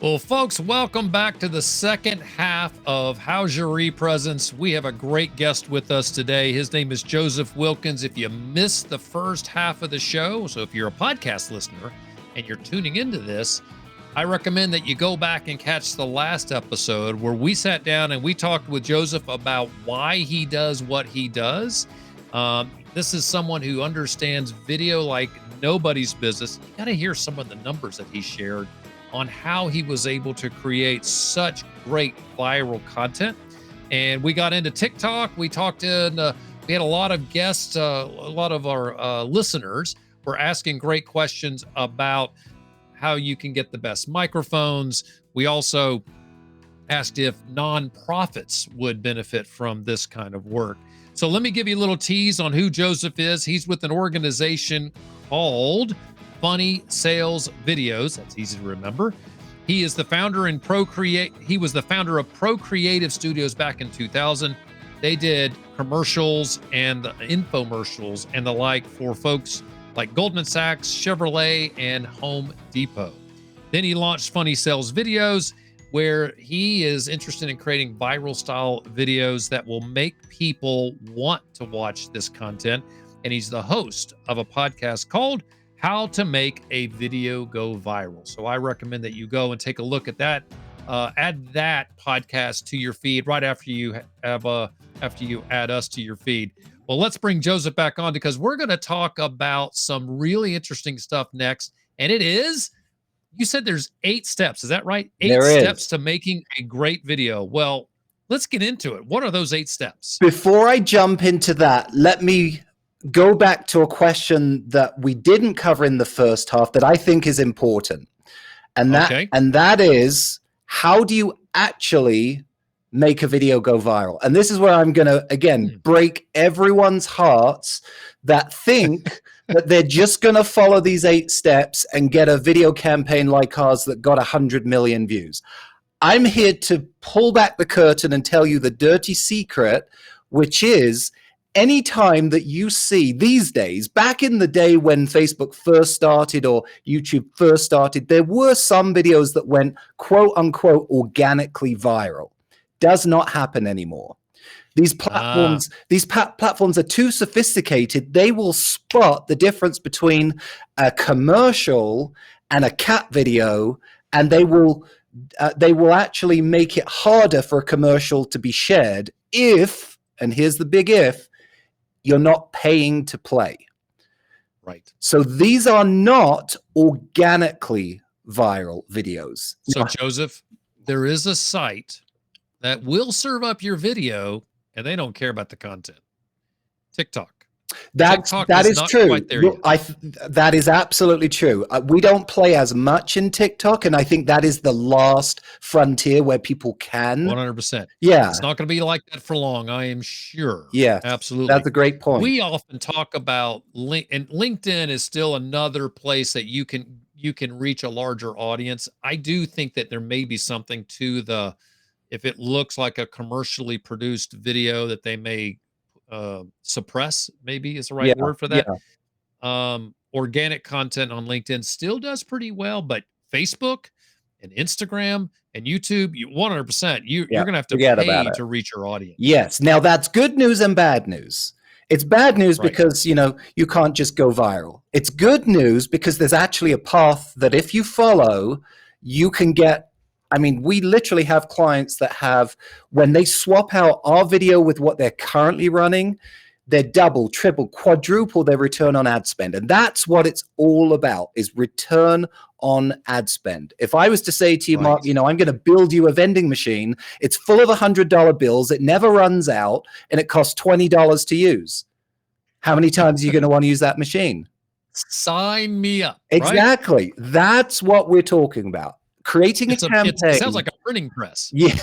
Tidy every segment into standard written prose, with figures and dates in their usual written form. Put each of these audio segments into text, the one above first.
Well, folks, welcome back to the second half of How's Your Presence. We have a great guest with us today. His name is Joseph Wilkins. If you missed the first half of the show, so if you're a podcast listener and you're tuning into this, I recommend that you go back and catch the last episode where we sat down and we talked with Joseph about why he does what he does. This is someone who understands video like nobody's business. You got to hear some of the numbers that he shared on how he was able to create such great viral content. And we got into TikTok. We talked in, we had a lot of guests, a lot of our listeners were asking great questions about how you can get the best microphones. We also asked if nonprofits would benefit from this kind of work. So let me give you a little tease on who Joseph is. He's with an organization called Funny Sales Videos. That's easy to remember. He is the founder and He was the founder of Pro Creative Studios back in 2000. They did commercials and infomercials and the like for folks like Goldman Sachs, Chevrolet, and Home Depot. Then he launched Funny Sales Videos, where he is interested in creating viral style videos that will make people want to watch this content. And he's the host of a podcast called How to Make a Video Go Viral. So I recommend that you go and take a look at that. Add that podcast to your feed right after you add us to your feed. Well, let's bring Joseph back on because we're going to talk about some really interesting stuff next. And it is, you said there's 8 steps. Is that right? 8 steps to making a great video. Well, let's get into it. What are those 8 steps? Before I jump into that, let me go back to a question that we didn't cover in the first half that I think is important. And that is, how do you actually make a video go viral? And this is where I'm going to, again, break everyone's hearts that think that they're just going to follow these 8 steps and get a video campaign like ours that got 100 million views. I'm here to pull back the curtain and tell you the dirty secret, which is anytime that you see these days, back in the day when Facebook first started or YouTube first started, there were some videos that went quote unquote organically viral. Does not happen anymore. These platforms, platforms are too sophisticated. They will spot the difference between a commercial and a cat video, and they will actually make it harder for a commercial to be shared if, and here's the big if, you're not paying to play. Right. So these are not organically viral videos. So Joseph, there is a site that will serve up your video and they don't care about the content. TikTok. That is true. That is absolutely true. We don't play as much in TikTok, and I think that is the last frontier where people can. 100%. Yeah. It's not going to be like that for long, I am sure. Yeah. Absolutely. That's a great point. We often talk about and LinkedIn is still another place that you can reach a larger audience. I do think that there may be something to if it looks like a commercially produced video that they may suppress, maybe is the right word for that. Organic content on LinkedIn still does pretty well, but Facebook and Instagram and YouTube, 100%, you're going to have to pay to reach your audience. Yes. Now that's good news and bad news. It's bad news because, you can't just go viral. It's good news because there's actually a path that if you follow, you can get. I mean, we literally have clients that have, when they swap out our video with what they're currently running, they're double, triple, quadruple their return on ad spend. And that's what it's all about, is return on ad spend. If I was to say to you, Mark, I'm going to build you a vending machine. It's full of $100 bills. It never runs out and it costs $20 to use. How many times are you going to want to use that machine? Sign me up. Exactly. Right? That's what we're talking about. Creating a campaign. It sounds like a printing press. Yeah.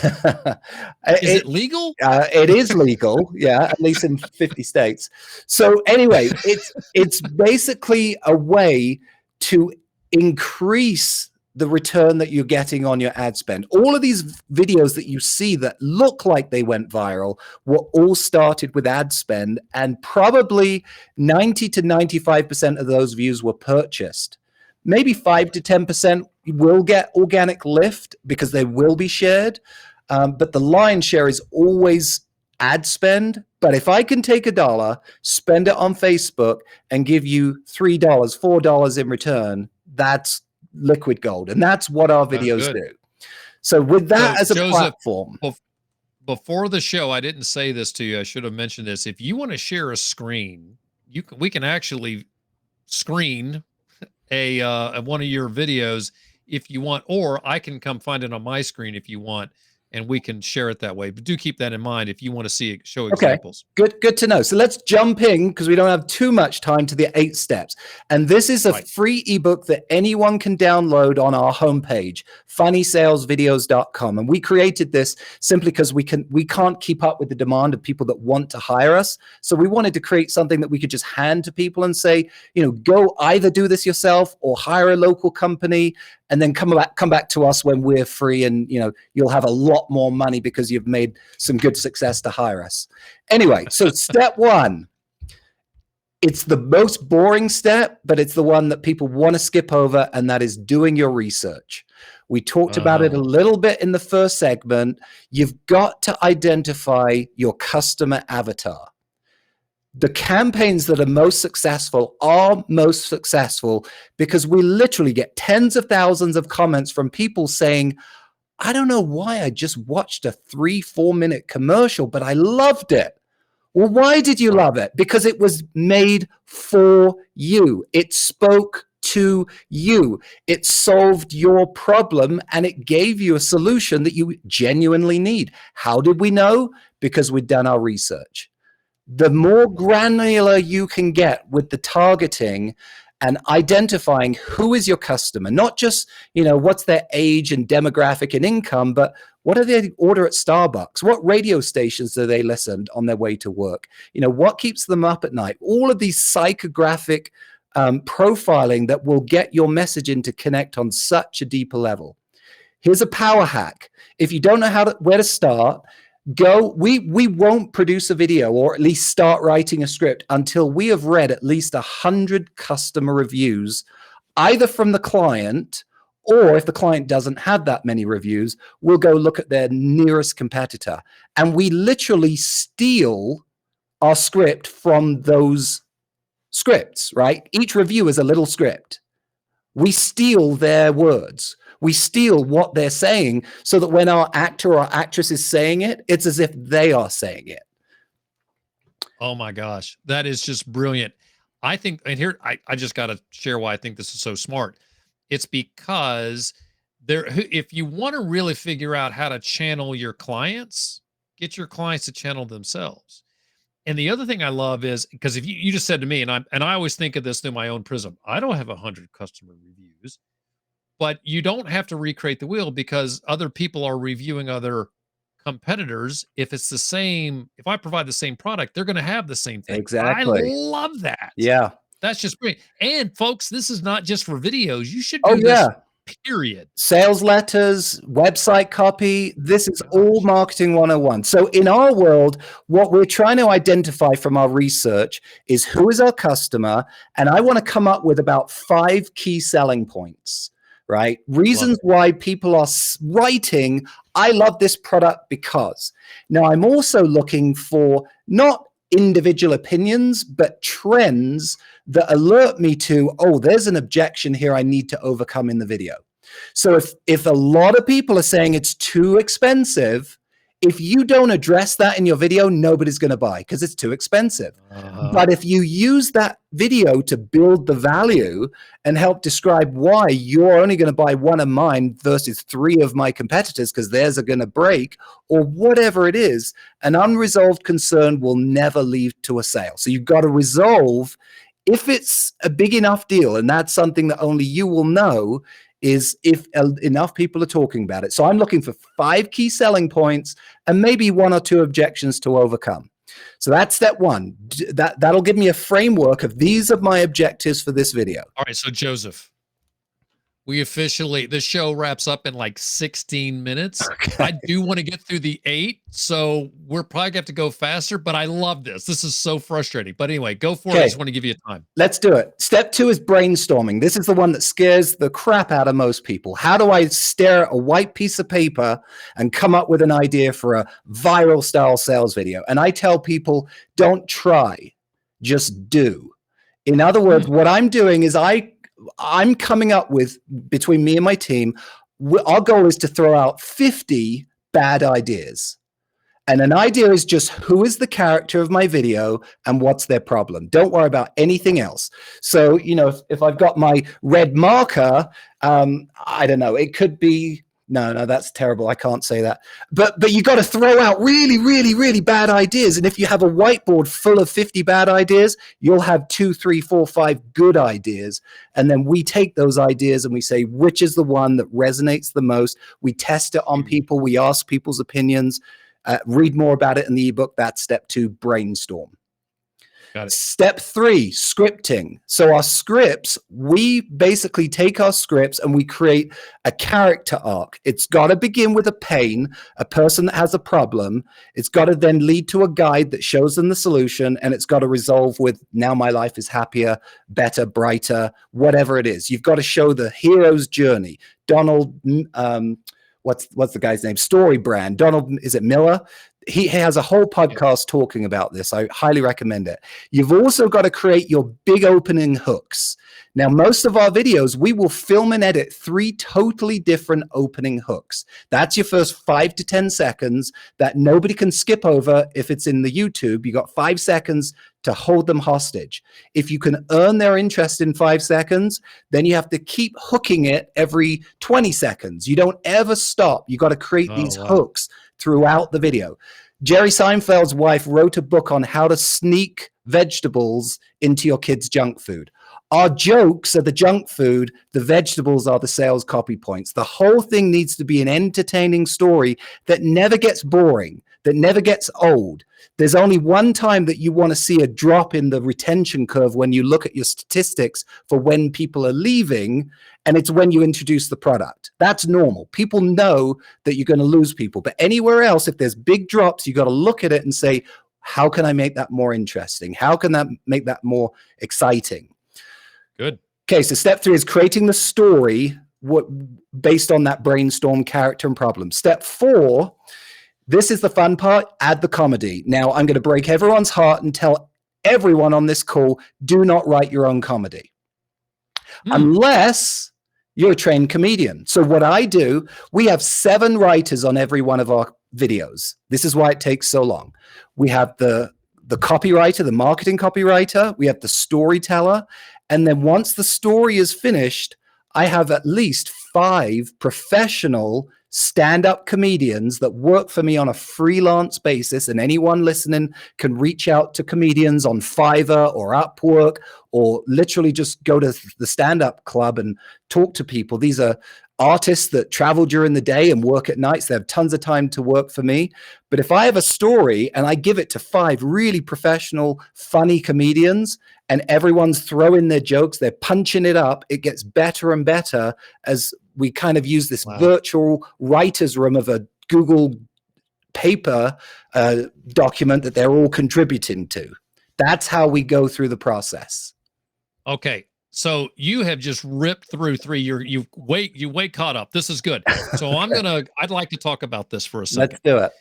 Is it legal? It is legal. Yeah, at least in 50 states. So anyway, it's basically a way to increase the return that you're getting on your ad spend. All of these videos that you see that look like they went viral were all started with ad spend, and probably 90 to 95% of those views were purchased. Maybe 5 to 10% will get organic lift because they will be shared. But the lion's share is always ad spend. But if I can take $1, spend it on Facebook, and give you $3, $4 in return, that's liquid gold. And that's what our videos do. So with that as a platform. Before the show, I didn't say this to you. I should have mentioned this. If you want to share a screen, we can actually screen one of your videos if you want, or I can come find it on my screen if you want, and we can share it that way. But do keep that in mind if you want to see it, show examples. Good to know. So let's jump in, because we don't have too much time, to the 8 steps. And this is a free ebook that anyone can download on our homepage, funnysalesvideos.com. And we created this simply because we can't keep up with the demand of people that want to hire us. So we wanted to create something that we could just hand to people and say, go either do this yourself or hire a local company, and then come back to us when we're free, and you'll have a lot more money because you've made some good success to hire us. Anyway, so step 1, it's the most boring step, but it's the one that people want to skip over, and that is doing your research. We talked about it a little bit in the first segment. You've got to identify your customer avatar. The campaigns that are most successful because we literally get tens of thousands of comments from people saying, I don't know why I just watched a 3-4 minute commercial, but I loved it. Well, why did you love it? Because it was made for you. It spoke to you. It solved your problem, and it gave you a solution that you genuinely need. How did we know? Because we'd done our research. The more granular you can get with the targeting and identifying who is your customer, not just, what's their age and demographic and income, but what do they order at Starbucks? What radio stations do they listen on their way to work? What keeps them up at night? All of these psychographic profiling that will get your messaging to connect on such a deeper level. Here's a power hack. If you don't know where to start, we won't produce a video, or at least start writing a script, until we have read at least 100 customer reviews, either from the client, or if the client doesn't have that many reviews, we'll go look at their nearest competitor. And we literally steal our script from those scripts, right? Each review is a little script. We steal their words. We steal what they're saying, so that when our actor or actress is saying it, it's as if they are saying it. Oh my gosh, that is just brilliant. I think, and here, I just got to share why I think this is so smart. It's because if you want to really figure out how to channel your clients, get your clients to channel themselves. And the other thing I love is, because if you just said to me, and I always think of this through my own prism, I don't have 100 customer reviews. But you don't have to recreate the wheel, because other people are reviewing other competitors. If I provide the same product, they're going to have the same thing. Exactly. I love that. Yeah. That's just great. And folks, this is not just for videos. You should do this, period. Sales letters, website copy. This is all marketing 101. So in our world, what we're trying to identify from our research is who is our customer. And I want to come up with about 5 key selling points. Right? Reasons why people are writing, I love this product because. Now, I'm also looking for not individual opinions, but trends that alert me to, there's an objection here I need to overcome in the video. So if a lot of people are saying it's too expensive, if you don't address that in your video, nobody's going to buy because it's too expensive. But if you use that video to build the value and help describe why you're only going to buy one of mine versus 3 of my competitors because theirs are going to break, or whatever it is, an unresolved concern will never lead to a sale. So you've got to resolve, if it's a big enough deal, and that's something that only you will know, is if enough people are talking about it. So I'm looking for 5 key selling points and maybe 1 or 2 objections to overcome. So that's step 1. That'll give me a framework of these are my objectives for this video. All right. So Joseph, We officially, the show wraps up in like 16 minutes. Okay. I do want to get through the 8, so we're probably going to have to go faster, but I love this. This is so frustrating. But anyway, go for it. I just want to give you time. Let's do it. Step 2 is brainstorming. This is the one that scares the crap out of most people. How do I stare at a white piece of paper and come up with an idea for a viral style sales video? And I tell people, don't try, just do. In other words, what I'm doing is I'm coming up with, between me and my team, our goal is to throw out 50 bad ideas. And an idea is just who is the character of my video and what's their problem. Don't worry about anything else. So, you know, if I've got my red marker, I don't know, it could be, no, that's terrible. I can't say that. But you got to throw out really, really, really bad ideas. And if you have a whiteboard full of 50 bad ideas, you'll have 2, 3, 4, 5 good ideas. And then we take those ideas and we say, which is the one that resonates the most? We test it on people. We ask people's opinions. Read more about it in the ebook. That's step 2, brainstorm. Got it. Step 3, scripting. So our scripts, we basically take our scripts and we create a character arc. It's got to begin with a pain, a person that has a problem. It's got to then lead to a guide that shows them the solution, and it's got to resolve with, now my life is happier, better, brighter, whatever it is. You've got to show the hero's journey. Donald, what's the guy's name? Story Brand. Donald, is it Miller? He has a whole podcast talking about this. I highly recommend it. You've also got to create your big opening hooks. Now, most of our videos, we will film and edit 3 totally different opening hooks. That's your first 5 to 10 seconds that nobody can skip over. If it's in the YouTube, you got 5 seconds to hold them hostage. If you can earn their interest in 5 seconds, then you have to keep hooking it every 20 seconds. You don't ever stop. You got to create these hooks throughout the video. Jerry Seinfeld's wife wrote a book on how to sneak vegetables into your kids' junk food. Our jokes are the junk food. The vegetables are the sales copy points. The whole thing needs to be an entertaining story that never gets boring, that never gets old. There's only one time that you want to see a drop in the retention curve when you look at your statistics for when people are leaving, and it's when you introduce the product. That's normal. People know that you're going to lose people. But anywhere else, if there's big drops, you got to look at it and say, how can I make that more interesting? How can that make that more exciting? Good. Okay, so step 3 is creating the story based on that brainstorm character and problem. Step 4, this is the fun part, add the comedy. Now, I'm going to break everyone's heart and tell everyone on this call, do not write your own comedy. Unless you're a trained comedian. So what I do, we have 7 writers on every one of our videos. This is why it takes so long. We have the copywriter, the marketing copywriter. We have the storyteller. And then once the story is finished, I have at least 5 professional stand-up comedians that work for me on a freelance basis, and anyone listening can reach out to comedians on Fiverr or Upwork, or literally just go to the stand-up club and talk to people. These are artists that travel during the day and work at nights. They have tons of time to work for me. But if I have a story and I give it to 5 really professional, funny comedians, and everyone's throwing their jokes, they're punching it up, it gets better and better as we kind of use this virtual writer's room of a Google paper document that they're all contributing to. That's how we go through the process. Okay. So you have just ripped through 3. You way caught up. This is good. So I'd like to talk about this for a second. Let's do it.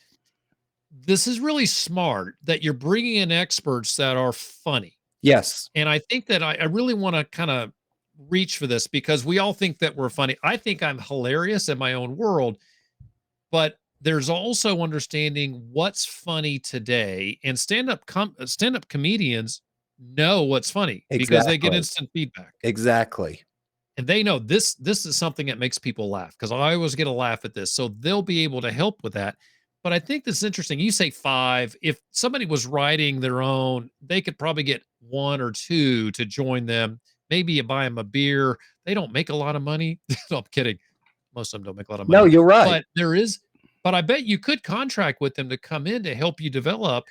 This is really smart that you're bringing in experts that are funny. Yes. And I think that I really want to kind of reach for this, because we all think that we're funny. I think I'm hilarious in my own world, but there's also understanding what's funny today, and stand-up comedians know what's funny because they get instant feedback. Exactly. And they know this is something that makes people laugh, because I always get a laugh at this. So they'll be able to help with that. But I think this is interesting. You say 5. If somebody was writing their own, they could probably get 1 or 2 to join them. Maybe you buy them a beer. They don't make a lot of money. No, I'm kidding. Most of them don't make a lot of money. No, you're right. But I bet you could contract with them to come in to help you develop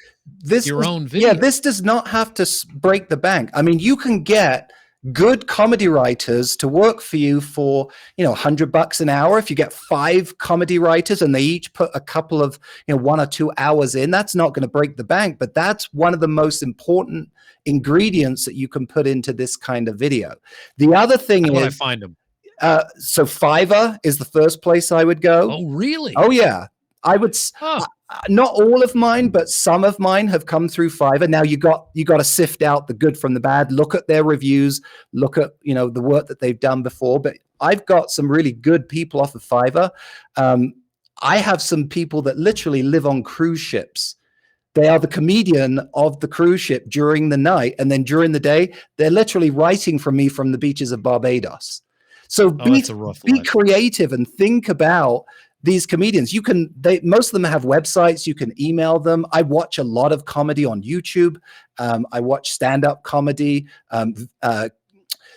your own video. Yeah, this does not have to break the bank. I mean, you can get good comedy writers to work for you for, $100 an hour. If you get 5 comedy writers and they each put a couple of, 1 or 2 hours in, that's not going to break the bank, but that's one of the most important ingredients that you can put into this kind of video. The other thing How would is, I find them? So Fiverr is the first place I would go. Oh, really? Oh, yeah. I would. Not all of mine, but some of mine have come through Fiverr. Now you got to sift out the good from the bad. Look at their reviews. Look at the work that they've done before. But I've got some really good people off of Fiverr. I have some people that literally live on cruise ships. They are the comedian of the cruise ship during the night, and then during the day, they're literally writing from me from the beaches of Barbados. So be creative and think about these comedians. Most of them have websites. You can email them. I watch a lot of comedy on YouTube. I watch stand-up comedy.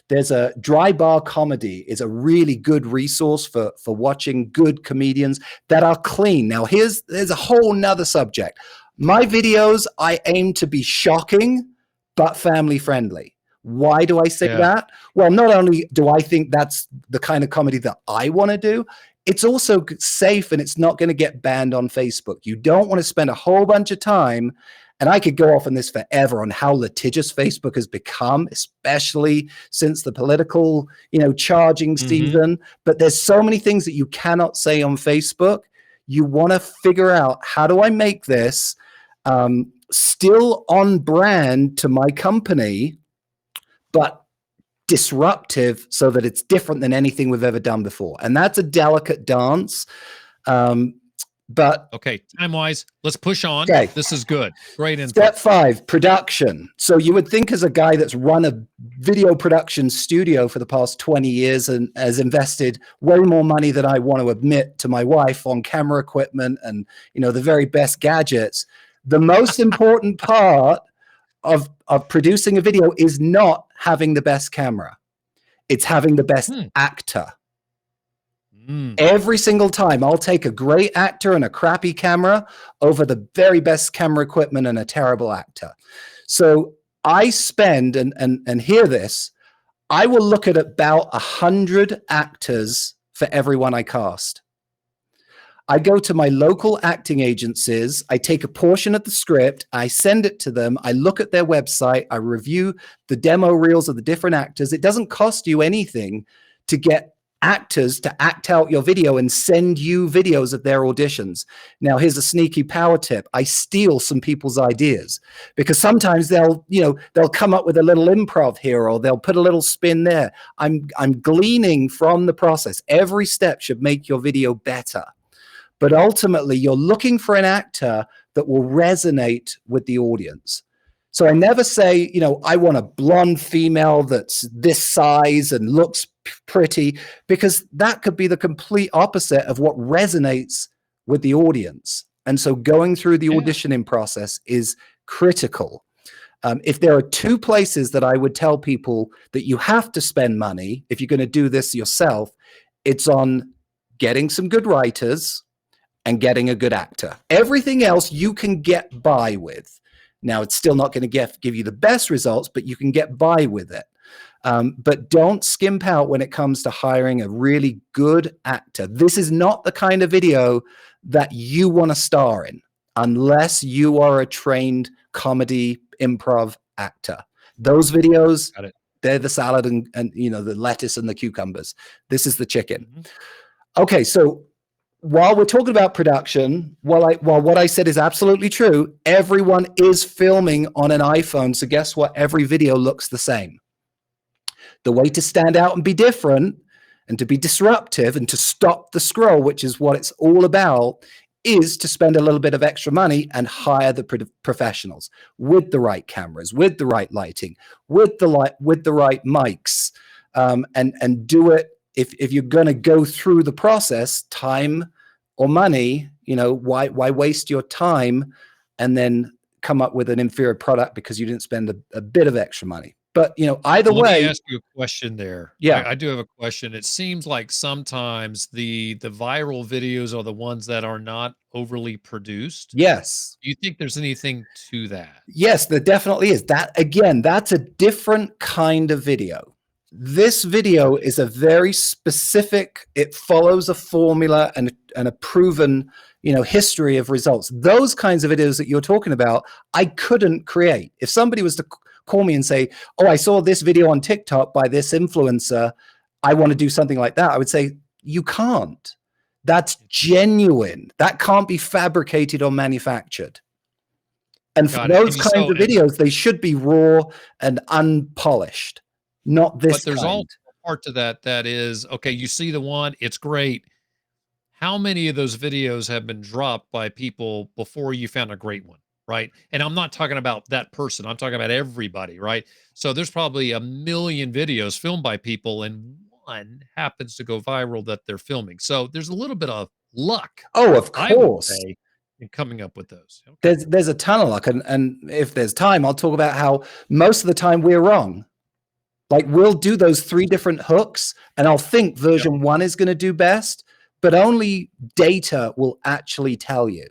There's a Dry Bar Comedy is a really good resource for watching good comedians that are clean. Now there's a whole nother subject. My videos, I aim to be shocking, but family friendly. Why do I say that? Well, not only do I think that's the kind of comedy that I want to do, it's also safe and it's not going to get banned on Facebook. You don't want to spend a whole bunch of time, and I could go off on this forever on how litigious Facebook has become, especially since the political, charging season. But there's so many things that you cannot say on Facebook. You want to figure out, how do I make this still on brand to my company, but disruptive so that it's different than anything we've ever done before? And that's a delicate dance. But okay, time-wise, let's push on. Okay. This is good. Great info. Step 5, production. So you would think, as a guy that's run a video production studio for the past 20 years and has invested way more money than I want to admit to my wife on camera equipment and the very best gadgets, the most important part of producing a video is not having the best camera. It's having the best actor. Every single time, I'll take a great actor and a crappy camera over the very best camera equipment and a terrible actor. So I spend, and hear this, I will look at about 100 actors for everyone I cast. I go to my local acting agencies, I take a portion of the script, I send it to them, I look at their website, I review the demo reels of the different actors. It doesn't cost you anything to get actors to act out your video and send you videos of their auditions. Now, here's a sneaky power tip. I steal some people's ideas, because sometimes they'll come up with a little improv here, or they'll put a little spin there. I'm gleaning from the process. Every step should make your video better. But ultimately, you're looking for an actor that will resonate with the audience. So I never say, I want a blonde female that's this size and looks pretty, because that could be the complete opposite of what resonates with the audience. And so going through the auditioning process is critical. If there are 2 places that I would tell people that you have to spend money if you're going to do this yourself, it's on getting some good writers and getting a good actor. Everything else you can get by with. Now, it's still not going to give you the best results, but you can get by with it. But don't skimp out when it comes to hiring a really good actor. This is not the kind of video that you want to star in unless you are a trained comedy improv actor. Those videos, they're the salad and the lettuce and the cucumbers. This is the chicken. Okay, so while we're talking about production, while what I said is absolutely true, everyone is filming on an iPhone. So guess what? Every video looks the same. The way to stand out and be different and to be disruptive and to stop the scroll, which is what it's all about, is to spend a little bit of extra money and hire the professionals with the right cameras, with the right lighting, with the right mics, and do it. If you're going to go through the process, time or money, why waste your time and then come up with an inferior product because you didn't spend a bit of extra money? But either way. Let me ask you a question there. Yeah, I do have a question. It seems like sometimes the viral videos are the ones that are not overly produced. Yes. Do you think there's anything to that? Yes, there definitely is. That, again, that's a different kind of video. this video is a very specific, it follows a formula and a proven, history of results. Those kinds of videos that you're talking about, I couldn't create. If somebody was to call me and say, oh, I saw this video on TikTok by this influencer, I want to do something like that, I would say, you can't. That's genuine. That can't be fabricated or manufactured. And for those kinds of videos, they should be raw and unpolished, not this. But there's all part to that is, okay, you see the one, it's great. How many of those videos have been dropped by people before you found a great one, right? And I'm not talking about that person. I'm talking about everybody, right? So there's probably 1 million videos filmed by people, and one happens to go viral that they're filming. So there's a little bit of luck. Oh, of course. In coming up with those. Okay. There's a ton of luck. And if there's time, I'll talk about how most of the time we're wrong. Like we'll do those 3 different hooks and I'll think version 1 is going to do best, but only data will actually tell you.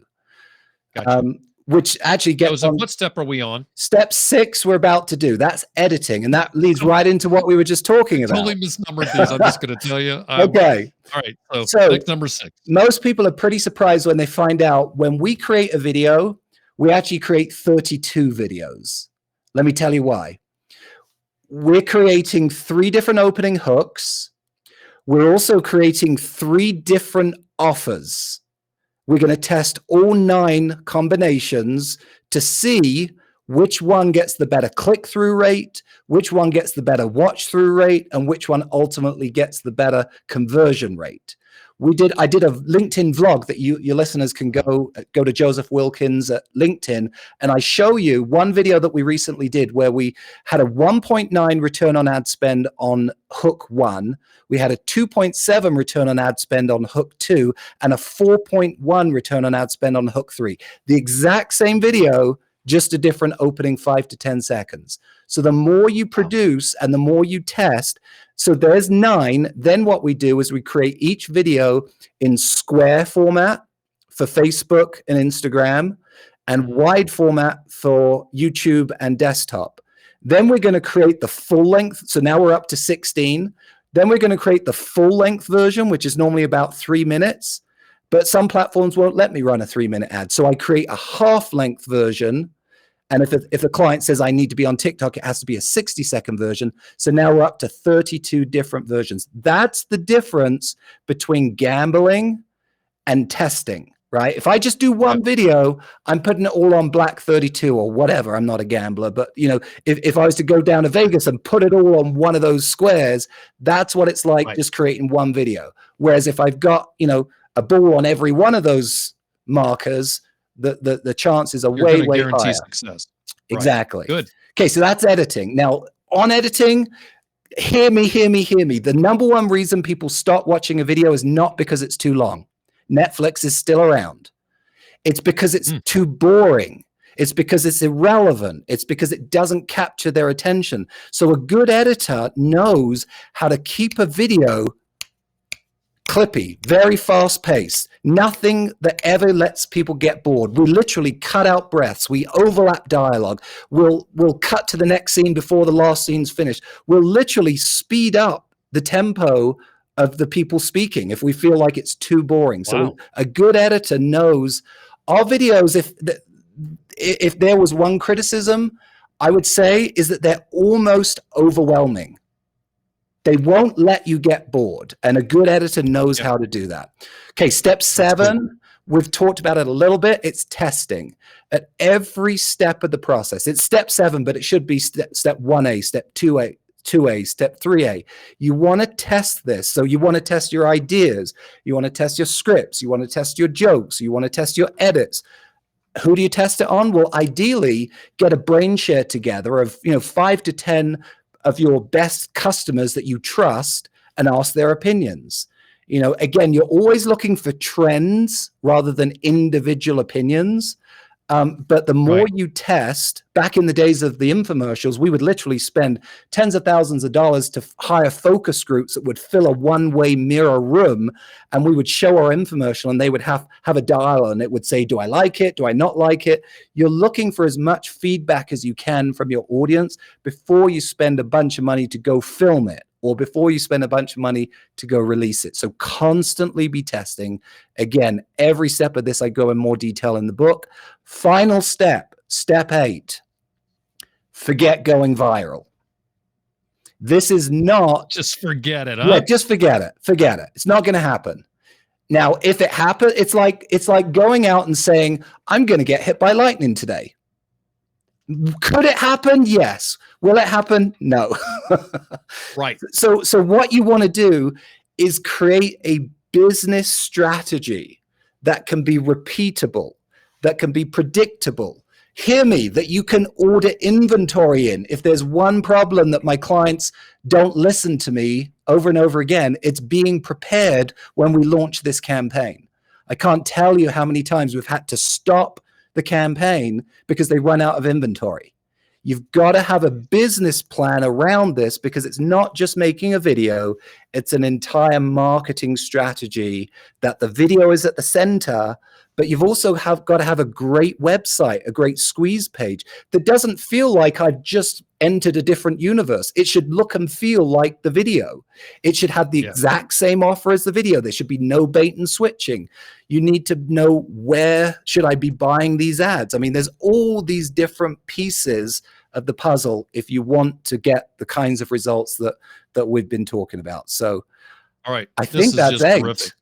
Gotcha. Which actually gets on. What step are we on? Step 6 we're about to do. That's editing. And that leads right into what we were just talking about. Totally misnumbered these. I'm just going to tell you. Okay. All right. So number 6. Most people are pretty surprised when they find out when we create a video, we actually create 32 videos. Let me tell you why. We're creating 3 different opening hooks. We're also creating 3 different offers. We're going to test all 9 combinations to see which one gets the better click-through rate, which one gets the better watch-through rate, and which one ultimately gets the better conversion rate. I did a LinkedIn vlog that your listeners can go to Joseph Wilkins at LinkedIn, and I show you one video that we recently did where we had a 1.9 return on ad spend on hook 1. We had a 2.7 return on ad spend on hook 2 and a 4.1 return on ad spend on hook 3. The exact same video, just a different opening 5 to 10 seconds. So the more you produce and the more you test, so there's 9. Then what we do is we create each video in square format for Facebook and Instagram and wide format for YouTube and desktop. Then we're going to create the full length. So now we're up to 16. Then we're going to create the full length version, which is normally about 3 minutes. But some platforms won't let me run a 3-minute ad. So I create a half length version. And if a client says I need to be on TikTok, it has to be a 60-second version. So now we're up to 32 different versions. That's the difference between gambling and testing, right? If I just do one video, I'm putting it all on black 32 or whatever. I'm not a gambler, but if I was to go down to Vegas and put it all on one of those squares, that's what it's like just creating one video. Whereas if I've got, a ball on every one of those markers, the chances are way higher. Success. Exactly. Good. Okay, so that's editing. Now, on editing, hear me. The number one reason people stop watching a video is not because it's too long. Netflix is still around. It's because it's too boring. It's because it's irrelevant. It's because it doesn't capture their attention. So a good editor knows how to keep a video clippy, very fast paced, nothing that ever lets people get bored. We literally cut out breaths. We overlap dialogue. We'll cut to the next scene before the last scene's finished. We'll literally speed up the tempo of the people speaking if we feel like it's too boring. Wow. So a good editor knows our videos. If there was one criticism, I would say is that they're almost overwhelming. They won't let you get bored, and a good editor knows how to do that. Okay, step 7, we've talked about it a little bit. It's testing at every step of the process. It's step 7, but it should be step 1A, step 2A, step 3A. You want to test this. So you want to test your ideas. You want to test your scripts. You want to test your jokes. You want to test your edits. Who do you test it on? Well, ideally, get a brain share together of 5 to 10 of your best customers that you trust and ask their opinions. Again, you're always looking for trends rather than individual opinions. But the more you test, back in the days of the infomercials, we would literally spend tens of thousands of dollars to hire focus groups that would fill a one-way mirror room, and we would show our infomercial, and they would have a dial, and it would say, do I like it? Do I not like it? You're looking for as much feedback as you can from your audience before you spend a bunch of money to go film it, or before you spend a bunch of money to go release it. So constantly be testing. Again, every step of this, I go in more detail in the book. Final step, step 8, forget going viral. This is not... Just forget it, huh? Yeah, just forget it. Forget it. It's not going to happen. Now, if it happens, it's like going out and saying, I'm going to get hit by lightning today. Could it happen? Yes. Will it happen? No. Right. So what you want to do is create a business strategy that can be repeatable, that can be predictable. Hear me, that you can order inventory in. If there's one problem that my clients don't listen to me over and over again, it's being prepared when we launch this campaign. I can't tell you how many times we've had to stop the campaign because they run out of inventory. You've got to have a business plan around this, because it's not just making a video, it's an entire marketing strategy that the video is at the center, but you've also got to have a great website, a great squeeze page that doesn't feel like I've just entered a different universe. It should look and feel like the video. It should have the exact same offer as the video. There should be no bait and switching. You need to know, where should I be buying these ads? I mean, there's all these different pieces of the puzzle if you want to get the kinds of results that we've been talking about. So, all right, I think that's 8.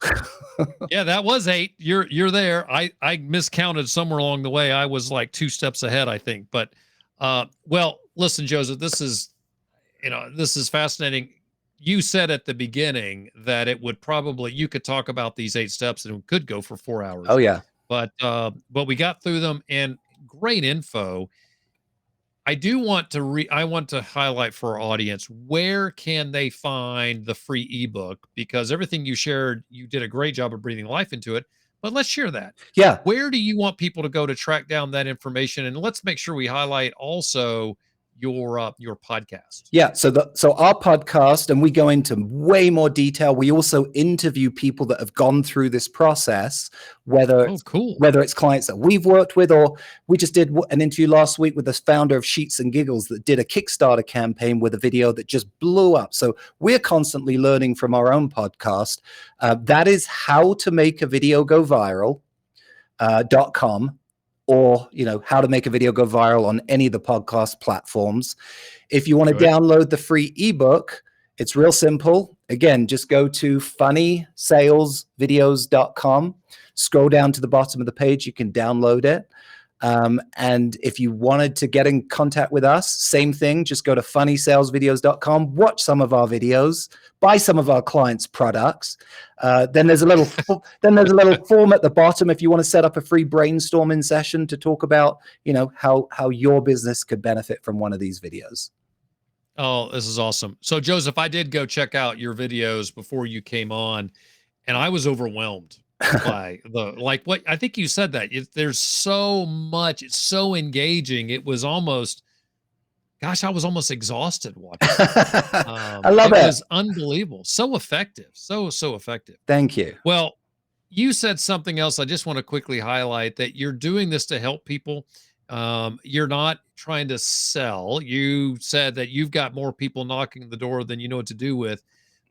Yeah, that was 8. You're there. I miscounted somewhere along the way. I was like 2 steps ahead, I think. But well, listen, Joseph, this is fascinating. You said at the beginning that it would probably, you could talk about these 8 steps and it could go for 4 hours. Oh yeah. But we got through them, and great info. I do want to I want to highlight for our audience, where can they find the free ebook? Because everything you shared, you did a great job of breathing life into it. But let's share that. Yeah. Where do you want people to go to track down that information? And let's make sure we highlight also your podcast. Yeah, so our podcast, and we go into way more detail. We also interview people that have gone through this process, whether it's clients that we've worked with, or we just did an interview last week with the founder of Sheets and Giggles that did a Kickstarter campaign with a video that just blew up. So we're constantly learning from our own podcast. That is how to make a video go viral.com. Or, how to make a video go viral on any of the podcast platforms. If you want to download the free ebook, it's real simple. Again, just go to funnysalesvideos.com. Scroll down to the bottom of the page. You can download it. And if you wanted to get in contact with us, same thing. Just go to funnysalesvideos.com, watch some of our videos, buy some of our clients' products. Then there's a little form at the bottom if you want to set up a free brainstorming session to talk about, how your business could benefit from one of these videos. Oh, this is awesome. So Joseph, I did go check out your videos before you came on, and I was overwhelmed by what I think you said, that there's so much, it's so engaging. It was almost, I was almost exhausted watching. I love it. It was unbelievable. So effective. So effective. Thank you. Well, you said something else I just want to quickly highlight, that you're doing this to help people. You're not trying to sell. You said that you've got more people knocking the door than you know what to do with,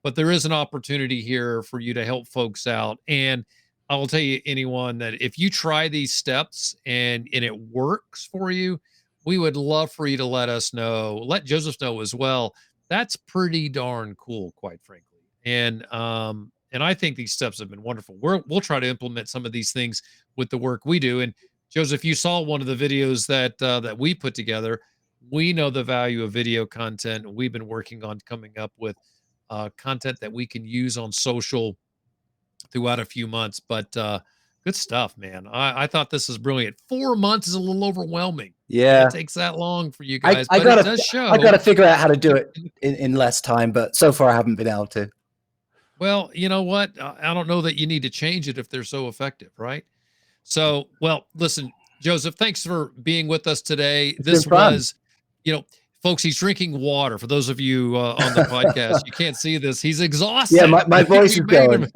but there is an opportunity here for you to help folks out. And I will tell you, anyone, that if you try these steps and it works for you, we would love for you to let us know. Let Joseph know as well. That's pretty darn cool, quite frankly. And I think these steps have been wonderful. We'll try to implement some of these things with the work we do. And Joseph, you saw one of the videos that we put together. We know the value of video content. We've been working on coming up with content that we can use on social throughout a few months, but good stuff, man. I thought this is brilliant. 4 months is a little overwhelming. Yeah, it takes that long for you guys. I got to figure out how to do it in less time, but so far I haven't been able to. Well, you know what? I don't know that you need to change it if they're so effective, right? So, well, listen, Joseph, thanks for being with us today. This was, folks, he's drinking water. For those of you on the podcast, you can't see this. He's exhausted. Yeah, my voice is going.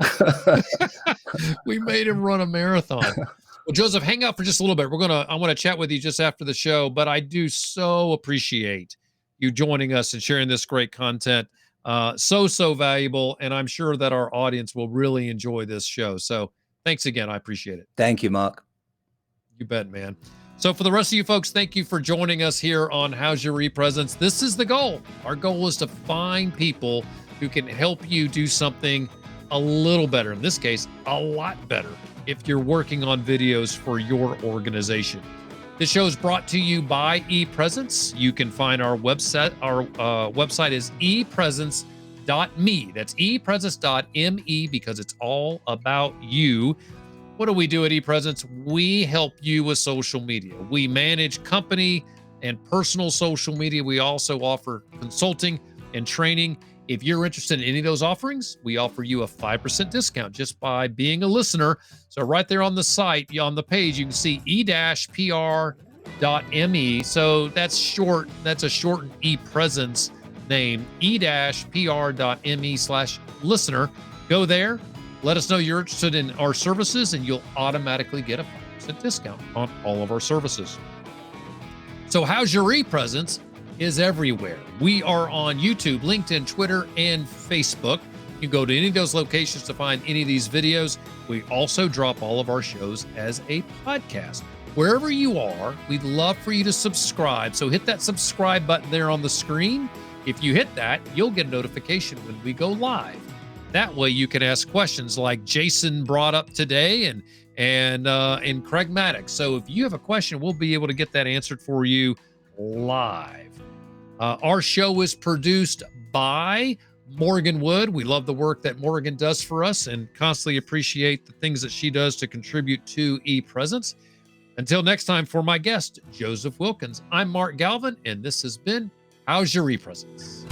We made him run a marathon. Well, Joseph, hang out for just a little bit. I want to chat with you just after the show, but I do so appreciate you joining us and sharing this great content. So valuable. And I'm sure that our audience will really enjoy this show. So thanks again. I appreciate it. Thank you, Mark. You bet, man. So for the rest of you folks, thank you for joining us here on How's Your E-Presence. This is the goal. Our goal is to find people who can help you do something a little better. In this case, a lot better if you're working on videos for your organization. This show is brought to you by ePresence. You can find our website. Our website is epresence.me. That's epresence.me because it's all about you. What do we do at ePresence? We help you with social media. We manage company and personal social media. We also offer consulting and training. If you're interested in any of those offerings, we offer you a 5% discount just by being a listener. So right there on the site, on the page, you can see e-pr.me. So that's short. That's a shortened ePresence name, e-pr.me/listener. Go there. Let us know you're interested in our services, and you'll automatically get a 5% discount on all of our services. So How's Your E-Presence is everywhere. We are on YouTube, LinkedIn, Twitter, and Facebook. You can go to any of those locations to find any of these videos. We also drop all of our shows as a podcast. Wherever you are, we'd love for you to subscribe. So hit that subscribe button there on the screen. If you hit that, you'll get a notification when we go live. That way you can ask questions like Jason brought up today and Craig Maddox. So if you have a question, we'll be able to get that answered for you live. Our show is produced by Morgan Wood. We love the work that Morgan does for us and constantly appreciate the things that she does to contribute to ePresence. Until next time, for my guest, Joseph Wilkins, I'm Mark Galvin, and this has been How's Your ePresence?